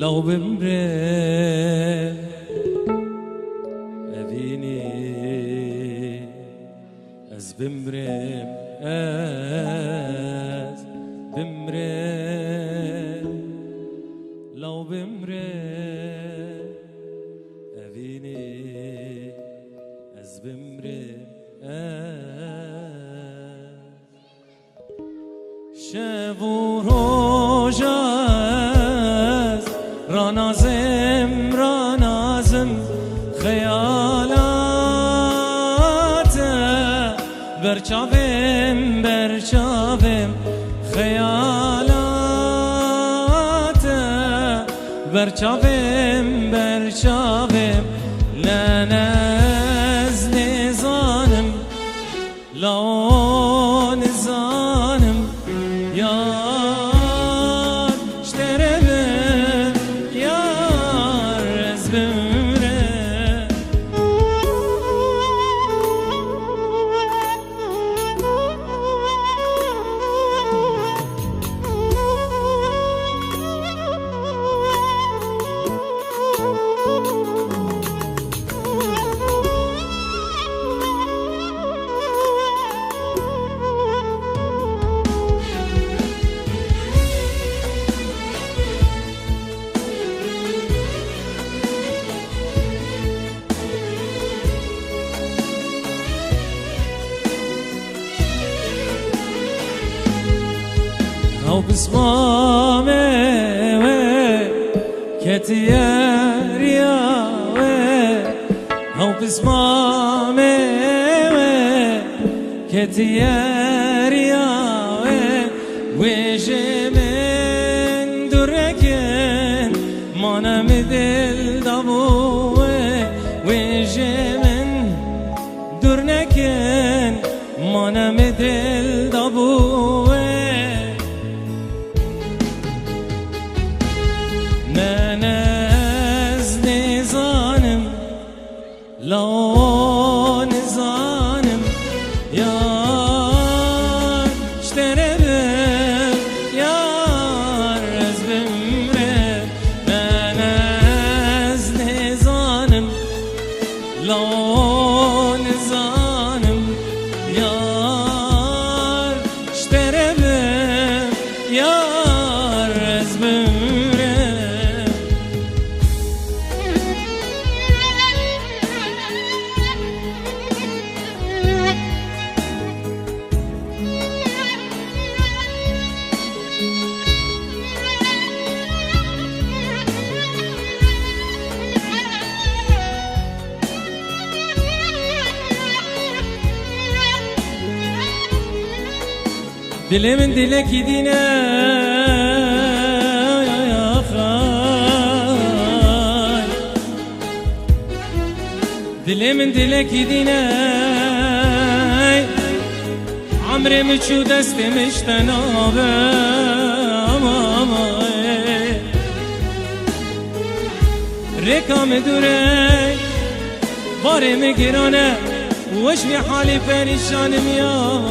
لو بمرم أبيني از بمرم از بمرم لو بمرم أبيني از بمرم شب و روز رانازم خیالات برچاوم خیالات برچاوم لنز نزانم لون زانم یار شترم یار از بمره او بسمامه كتياريا او بسمامه كتياريا وجمن دركن ما نمدل دابوه وجمن درنكن ما نمدل دابوه لون زانم یار شترم یار از بمره من از نزانم لون زانم یار شترم یار از بمره دل من دلك يدينا يا خال دل من دلك يدينا عمري مشو دست مشتنابه ركام دوره باري مگرانه وش في حالي پریشانم يار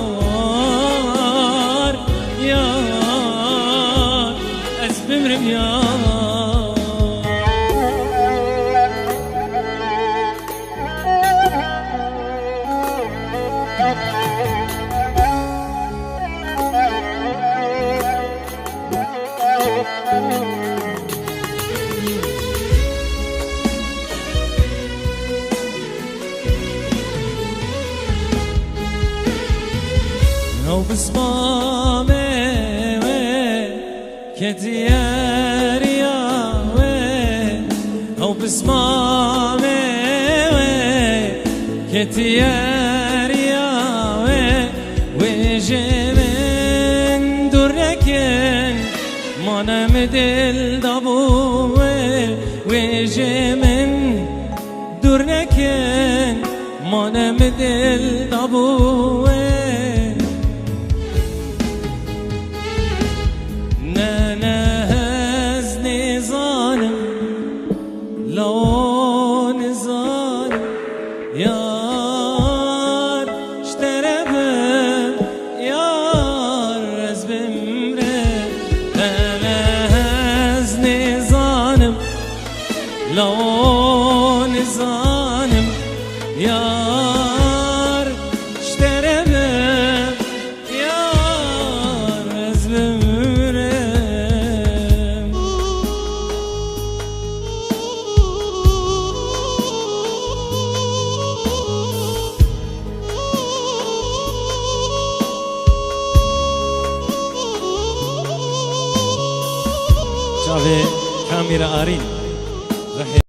از بمرم يار لو بسمامه كتياريا او بسمامه كتياريا وجمن دركن ما نمدل دابوه وجمن دركن ما نمدل دابوه لون زانم یار شترم یار از بمره از نزانم لو نزانم يار اشتربم يار ازبرم جاوه کامیرا آرین